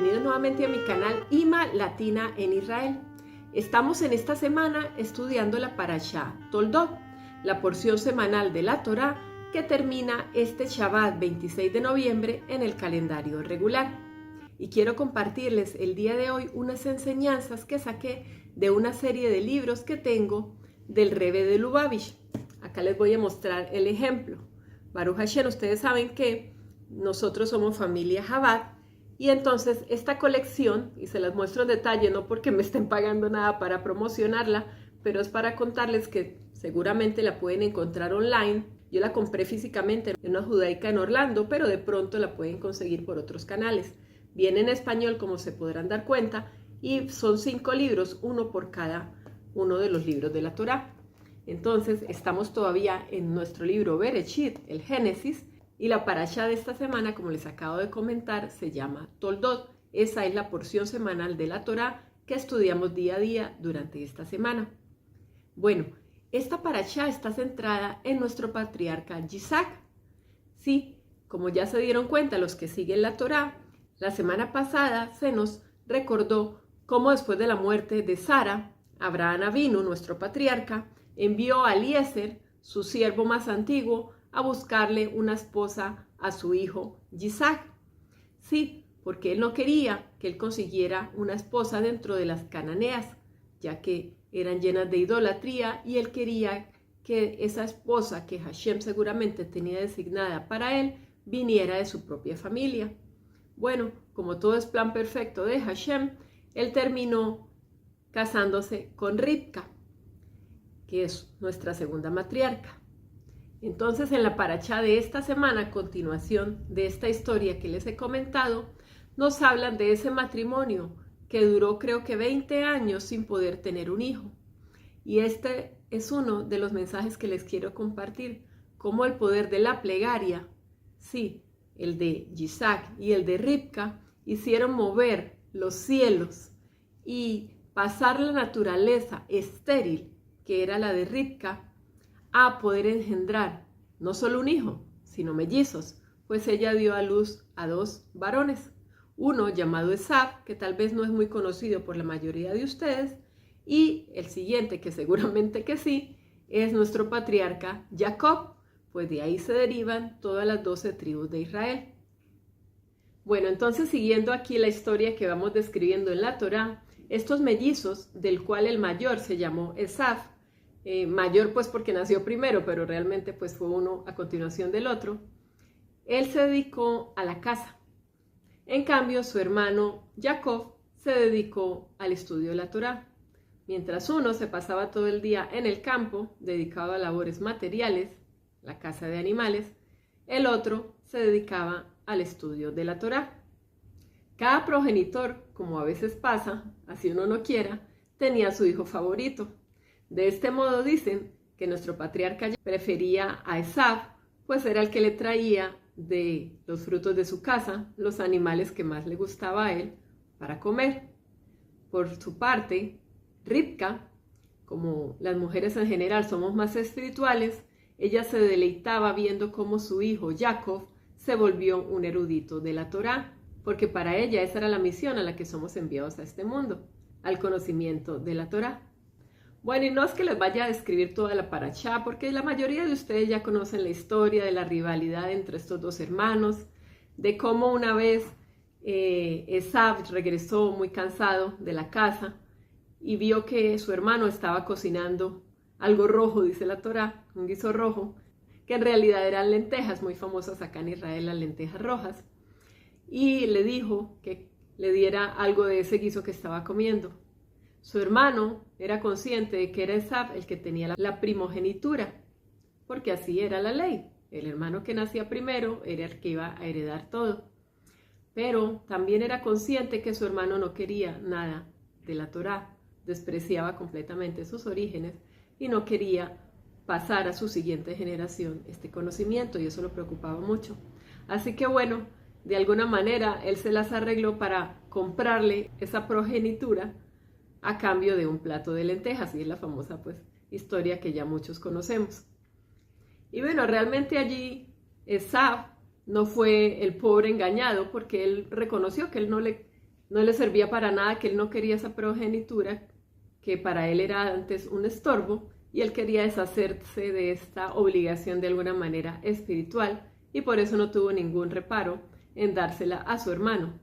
bienvenidos nuevamente a mi canal IMA Latina en Israel. Estamos en esta semana estudiando la Parashá Toldot, la porción semanal de la Torá que termina este Shabbat 26 de noviembre en el calendario regular. Y quiero compartirles el día de hoy unas enseñanzas que saqué de una serie de libros que tengo del Rebbe de Lubavitch. Acá les voy a mostrar el ejemplo. Baruch Hashem, ustedes saben que nosotros somos familia Chabad y entonces esta colección, y se las muestro en detalle, no porque me estén pagando nada para promocionarla, pero es para contarles que seguramente la pueden encontrar online. Yo la compré físicamente en una judaica en Orlando, pero de pronto la pueden conseguir por otros canales. Viene en español, como se podrán dar cuenta, y son 5 libros, uno por cada uno de los libros de la Torá. Entonces, estamos todavía en nuestro libro Bereshit, el Génesis, y la parashá de esta semana, como les acabo de comentar, se llama Toldot. Esa es la porción semanal de la Torá que estudiamos día a día durante esta semana. Bueno, esta parashá está centrada en nuestro patriarca Yitzhak. Sí, como ya se dieron cuenta los que siguen la Torá, la semana pasada se nos recordó cómo después de la muerte de Sara, Abraham Avinu, nuestro patriarca, envió a Eliezer, su siervo más antiguo, a buscarle una esposa a su hijo Yitzhak. Sí, porque él no quería que él consiguiera una esposa dentro de las cananeas, ya que eran llenas de idolatría, y él quería que esa esposa que Hashem seguramente tenía designada para él viniera de su propia familia. Bueno, como todo es plan perfecto de Hashem, él terminó casándose con Ribka, que es nuestra segunda matriarca. Entonces, en la parashá de esta semana, a continuación de esta historia que les he comentado, nos hablan de ese matrimonio que duró creo que 20 años sin poder tener un hijo. Y este es uno de los mensajes que les quiero compartir, cómo el poder de la plegaria, sí, el de Yitzhak y el de Ribka, hicieron mover los cielos y pasar la naturaleza estéril, que era la de Ribka, a poder engendrar no solo un hijo, sino mellizos, pues ella dio a luz a 2 varones, uno llamado Esav, que tal vez no es muy conocido por la mayoría de ustedes, y el siguiente, que seguramente que sí, es nuestro patriarca Jacob, pues de ahí se derivan todas las 12 tribus de Israel. Bueno, entonces siguiendo aquí la historia que vamos describiendo en la Torá, estos mellizos, del cual el mayor se llamó Esav, mayor pues porque nació primero, pero realmente pues fue uno a continuación del otro, él se dedicó a la caza. En cambio, su hermano Jacob se dedicó al estudio de la Torá. Mientras uno se pasaba todo el día en el campo, dedicado a labores materiales, la caza de animales, el otro se dedicaba al estudio de la Torá. Cada progenitor, como a veces pasa, así uno no quiera, tenía su hijo favorito. De este modo dicen que nuestro patriarca prefería a Esav, pues era el que le traía de los frutos de su casa los animales que más le gustaba a él para comer. Por su parte, Ribka, como las mujeres en general somos más espirituales, ella se deleitaba viendo cómo su hijo Jacob se volvió un erudito de la Torá, porque para ella esa era la misión a la que somos enviados a este mundo, al conocimiento de la Torá. Bueno, y no es que les vaya a describir toda la parashá, porque la mayoría de ustedes ya conocen la historia de la rivalidad entre estos 2 hermanos, de cómo una vez Esav regresó muy cansado de la casa y vio que su hermano estaba cocinando algo rojo, dice la Torá, un guiso rojo, que en realidad eran lentejas, muy famosas acá en Israel, las lentejas rojas, y le dijo que le diera algo de ese guiso que estaba comiendo. Su hermano era consciente de que era Esav el que tenía la primogenitura, porque así era la ley. El hermano que nacía primero era el que iba a heredar todo. Pero también era consciente que su hermano no quería nada de la Torá, despreciaba completamente sus orígenes y no quería pasar a su siguiente generación este conocimiento, y eso lo preocupaba mucho. Así que bueno, de alguna manera él se las arregló para comprarle esa progenitura a cambio de un plato de lentejas, y es la famosa pues historia que ya muchos conocemos. Y bueno, realmente allí Esav no fue el pobre engañado, porque él reconoció que él no le No le servía para nada, que él no quería esa progenitura, que para él era antes un estorbo, y él quería deshacerse de esta obligación de alguna manera espiritual, y por eso no tuvo ningún reparo en dársela a su hermano.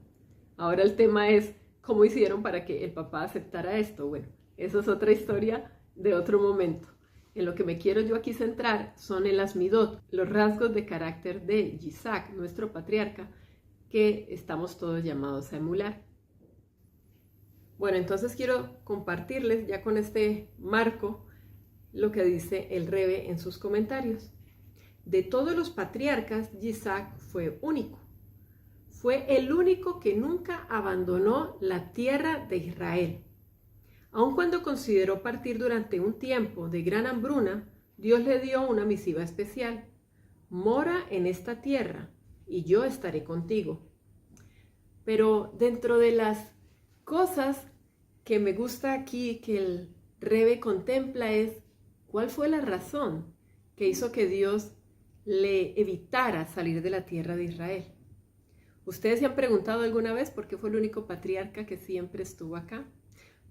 Ahora el tema es cómo hicieron para que el papá aceptara esto. Bueno, eso es otra historia de otro momento. En lo que me quiero yo aquí centrar son en las midot, los rasgos de carácter de Yitzhak, nuestro patriarca, que estamos todos llamados a emular. Bueno, entonces quiero compartirles ya con este marco lo que dice el Rebe en sus comentarios. De todos los patriarcas, Yitzhak fue único. Fue el único que nunca abandonó la tierra de Israel. Aun cuando consideró partir durante un tiempo de gran hambruna, Dios le dio una misiva especial. Mora en esta tierra y yo estaré contigo. Pero dentro de las cosas que me gusta aquí que el Rebe contempla es cuál fue la razón que hizo que Dios le evitara salir de la tierra de Israel. ¿Ustedes se han preguntado alguna vez por qué fue el único patriarca que siempre estuvo acá?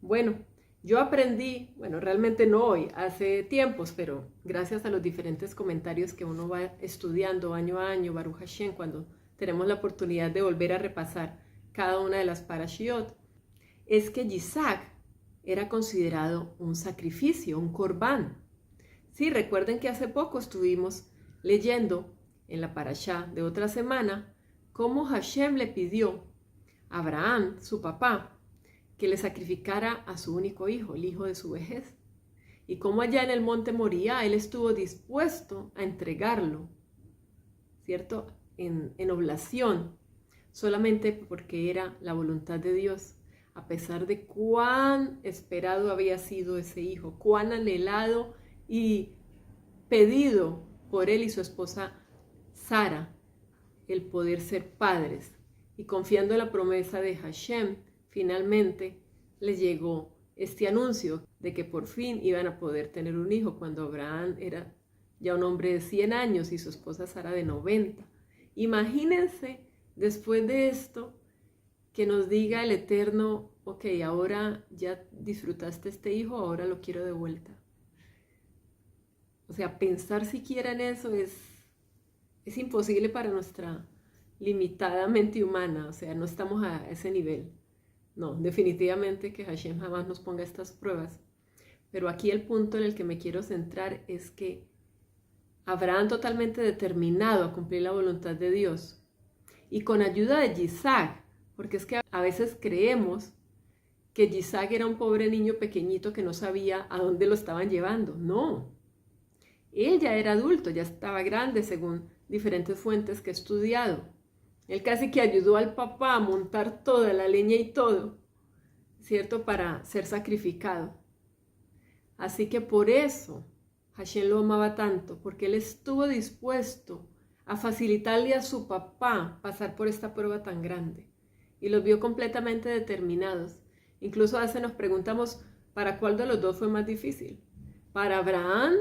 Bueno, yo aprendí, realmente no hoy, hace tiempos, pero gracias a los diferentes comentarios que uno va estudiando año a año, Baruch Hashem, cuando tenemos la oportunidad de volver a repasar cada una de las parashiot, es que Yitzhak era considerado un sacrificio, un corbán. Sí, recuerden que hace poco estuvimos leyendo en la parashá de otra semana cómo Hashem le pidió a Abraham, su papá, que le sacrificara a su único hijo, el hijo de su vejez. Y cómo allá en el monte Moría él estuvo dispuesto a entregarlo, ¿cierto? En oblación, solamente porque era la voluntad de Dios, a pesar de cuán esperado había sido ese hijo, cuán anhelado y pedido por él y su esposa Sara, el poder ser padres. Y confiando en la promesa de Hashem, finalmente les llegó este anuncio de que por fin iban a poder tener un hijo cuando Abraham era ya un hombre de 100 años y su esposa Sara de 90. Imagínense después de esto que nos diga el Eterno, ok, ahora ya disfrutaste este hijo, ahora lo quiero de vuelta. O sea, pensar siquiera en eso es imposible para nuestra limitada mente humana, o sea, no estamos a ese nivel. No, definitivamente que Hashem jamás nos ponga estas pruebas. Pero aquí el punto en el que me quiero centrar es que Abraham totalmente determinado a cumplir la voluntad de Dios y con ayuda de Yitzhak, porque es que a veces creemos que Yitzhak era un pobre niño pequeñito que no sabía a dónde lo estaban llevando. No, él ya era adulto, ya estaba grande según diferentes fuentes que he estudiado. Él casi que ayudó al papá a montar toda la leña y todo, ¿cierto? Para ser sacrificado. Así que por eso Hashem lo amaba tanto, porque él estuvo dispuesto a facilitarle a su papá pasar por esta prueba tan grande. Y los vio completamente determinados. Incluso a veces nos preguntamos, ¿para cuál de los dos fue más difícil? ¿Para Abraham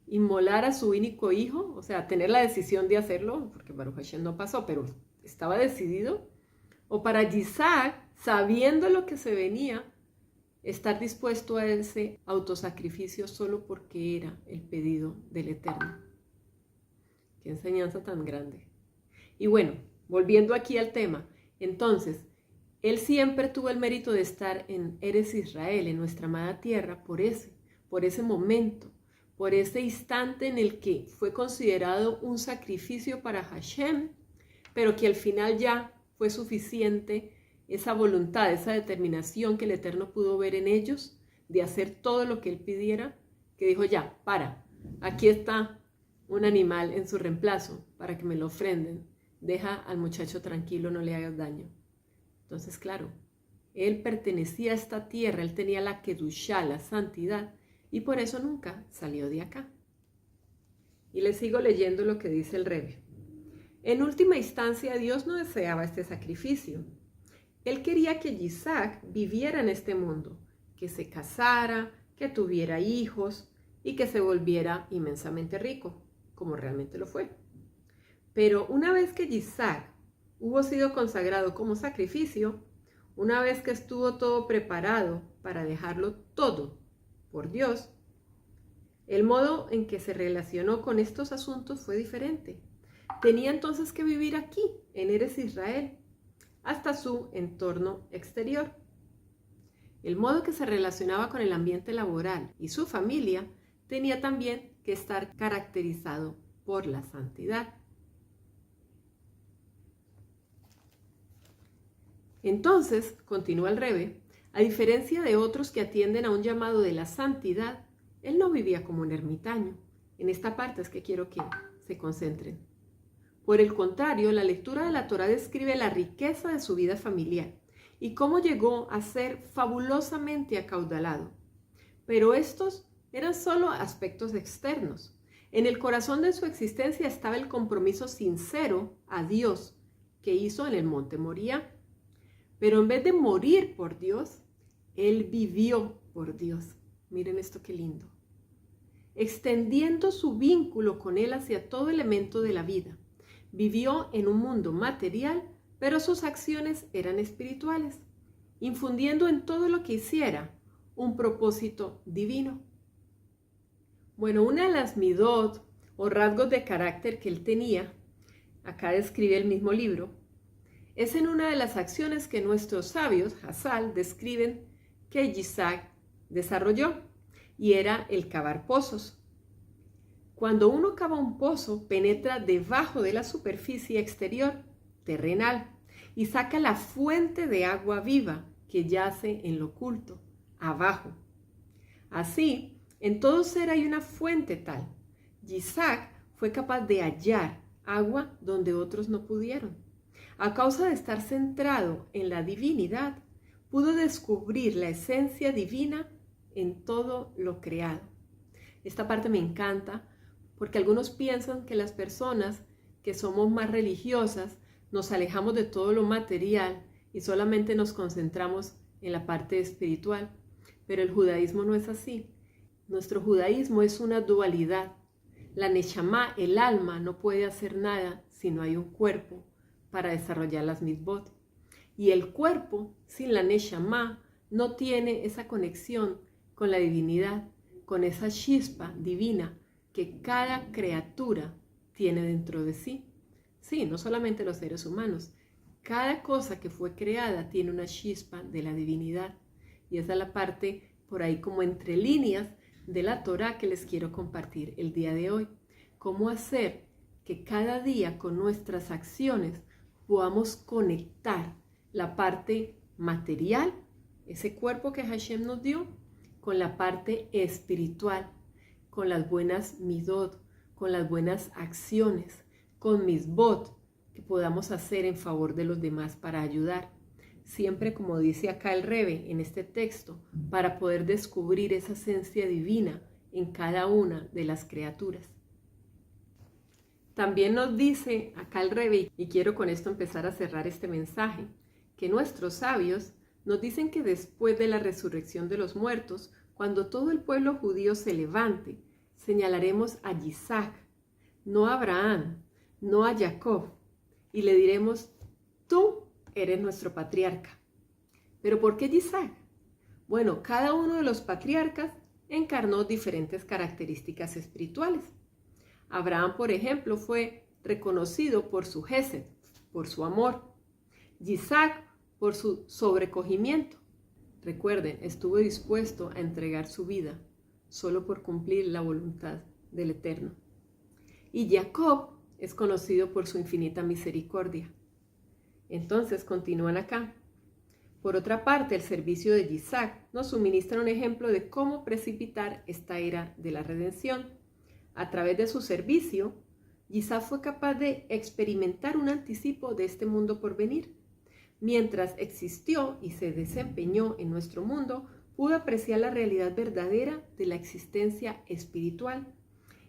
inmolar a su único hijo? O sea, tener la decisión de hacerlo, porque Baruch Hashem no pasó, pero estaba decidido. ¿O para Yitzhak, sabiendo lo que se venía, estar dispuesto a ese autosacrificio solo porque era el pedido del Eterno? Qué enseñanza tan grande. Y bueno, volviendo aquí al tema, entonces, él siempre tuvo el mérito de estar en Eretz Israel, en nuestra amada tierra, por ese momento, por ese instante en el que fue considerado un sacrificio para Hashem, pero que al final ya fue suficiente esa voluntad, esa determinación que el Eterno pudo ver en ellos de hacer todo lo que él pidiera, que dijo ya, aquí está un animal en su reemplazo para que me lo ofrenden, deja al muchacho tranquilo, no le hagas daño. Entonces, claro, él pertenecía a esta tierra, él tenía la kedushá, la santidad, y por eso nunca salió de acá. Y les sigo leyendo lo que dice el Rebbe. En última instancia, Dios no deseaba este sacrificio. Él quería que Yitzhak viviera en este mundo, que se casara, que tuviera hijos y que se volviera inmensamente rico, como realmente lo fue. Pero una vez que Yitzhak hubo sido consagrado como sacrificio, una vez que estuvo todo preparado para dejarlo todo por Dios, el modo en que se relacionó con estos asuntos fue diferente. Tenía entonces que vivir aquí, en Eretz Israel, hasta su entorno exterior. El modo que se relacionaba con el ambiente laboral y su familia tenía también que estar caracterizado por la santidad. Entonces, continúa el Rebbe, a diferencia de otros que atienden a un llamado de la santidad, él no vivía como un ermitaño. En esta parte es que quiero que se concentren. Por el contrario, la lectura de la Torá describe la riqueza de su vida familiar y cómo llegó a ser fabulosamente acaudalado. Pero estos eran solo aspectos externos. En el corazón de su existencia estaba el compromiso sincero a Dios que hizo en el monte Moría. Pero en vez de morir por Dios, él vivió por Dios. Miren esto qué lindo. Extendiendo su vínculo con él hacia todo elemento de la vida. Vivió en un mundo material, pero sus acciones eran espirituales, infundiendo en todo lo que hiciera un propósito divino. Bueno, una de las midot o rasgos de carácter que él tenía, acá describe el mismo libro, es en una de las acciones que nuestros sabios, Hazal, describen que Yitzhak desarrolló, y era el cavar pozos. Cuando uno cava un pozo, penetra debajo de la superficie exterior, terrenal, y saca la fuente de agua viva que yace en lo oculto, abajo. Así, en todo ser hay una fuente tal. Yitzhak fue capaz de hallar agua donde otros no pudieron. A causa de estar centrado en la divinidad, pudo descubrir la esencia divina en todo lo creado. Esta parte me encanta porque algunos piensan que las personas que somos más religiosas nos alejamos de todo lo material y solamente nos concentramos en la parte espiritual. Pero el judaísmo no es así. Nuestro judaísmo es una dualidad. La neshama, el alma, no puede hacer nada si no hay un cuerpo para desarrollar las mitzvot. Y el cuerpo, sin la neshama, no tiene esa conexión con la divinidad, con esa chispa divina que cada criatura tiene dentro de sí. Sí, no solamente los seres humanos. Cada cosa que fue creada tiene una chispa de la divinidad. Y esa es la parte por ahí como entre líneas de la Torá que les quiero compartir el día de hoy. Cómo hacer que cada día con nuestras acciones podamos conectar la parte material, ese cuerpo que Hashem nos dio, con la parte espiritual, con las buenas midot, con las buenas acciones, con mitzvot que podamos hacer en favor de los demás para ayudar. Siempre, como dice acá el Rebbe en este texto, para poder descubrir esa esencia divina en cada una de las criaturas. También nos dice acá el Rebbe, y quiero con esto empezar a cerrar este mensaje, que nuestros sabios nos dicen que después de la resurrección de los muertos, cuando todo el pueblo judío se levante, señalaremos a Yitzhak, no a Abraham, no a Jacob, y le diremos, tú eres nuestro patriarca. ¿Pero por qué Yitzhak? Bueno, cada uno de los patriarcas encarnó diferentes características espirituales. Abraham, por ejemplo, fue reconocido por su gesed, por su amor. Yitzhak, por su sobrecogimiento. Recuerden, estuvo dispuesto a entregar su vida solo por cumplir la voluntad del Eterno. Y Jacob es conocido por su infinita misericordia. Entonces continúan acá. Por otra parte, el servicio de Yitzhak nos suministra un ejemplo de cómo precipitar esta era de la redención. A través de su servicio, Yitzhak fue capaz de experimentar un anticipo de este mundo por venir. Mientras existió y se desempeñó en nuestro mundo, pudo apreciar la realidad verdadera de la existencia espiritual.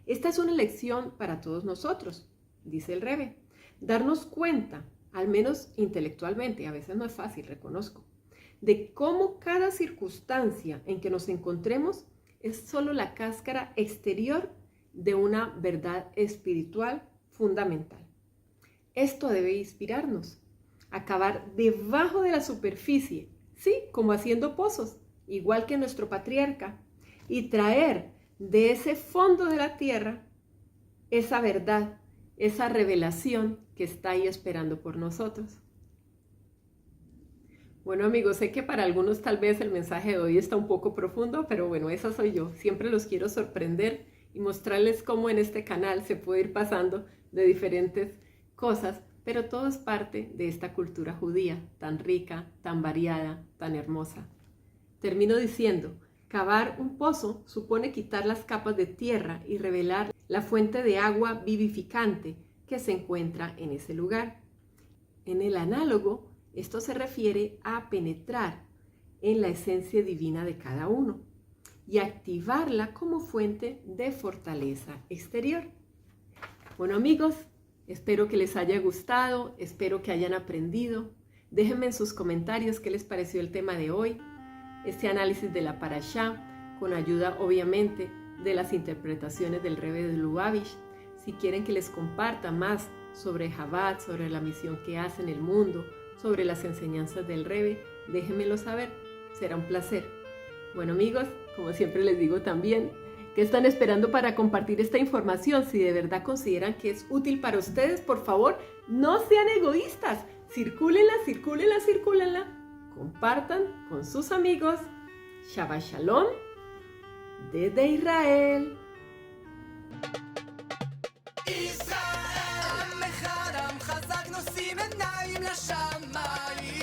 Esta es una lección para todos nosotros, dice el Rebbe. Darnos cuenta, al menos intelectualmente, a veces no es fácil, reconozco, de cómo cada circunstancia en que nos encontremos es solo la cáscara exterior de una verdad espiritual fundamental. Esto debe inspirarnos. a cavar debajo de la superficie, sí, como haciendo pozos, igual que nuestro patriarca, y traer de ese fondo de la tierra esa verdad, esa revelación que está ahí esperando por nosotros. Bueno amigos, sé que para algunos tal vez el mensaje de hoy está un poco profundo, pero bueno, esa soy yo. Siempre los quiero sorprender y mostrarles cómo en este canal se puede ir pasando de diferentes cosas, pero todo es parte de esta cultura judía, tan rica, tan variada, tan hermosa. Termino diciendo, cavar un pozo supone quitar las capas de tierra y revelar la fuente de agua vivificante que se encuentra en ese lugar. En el análogo, esto se refiere a penetrar en la esencia divina de cada uno y activarla como fuente de fortaleza exterior. Bueno amigos, espero que les haya gustado, espero que hayan aprendido. Déjenme en sus comentarios qué les pareció el tema de hoy, este análisis de la Parashá, con ayuda obviamente de las interpretaciones del Rebbe de Lubavitch. Si quieren que les comparta más sobre Chabad, sobre la misión que hace en el mundo, sobre las enseñanzas del Rebbe, déjenmelo saber, será un placer. Bueno amigos, como siempre les digo también, ¿qué están esperando para compartir esta información? Si de verdad consideran que es útil para ustedes, por favor, no sean egoístas, circúlenla, circúlenla, circúlenla, compartan con sus amigos. Shabbat Shalom desde Israel. ישראל, עמך חזק נושאים עיניים לשמיים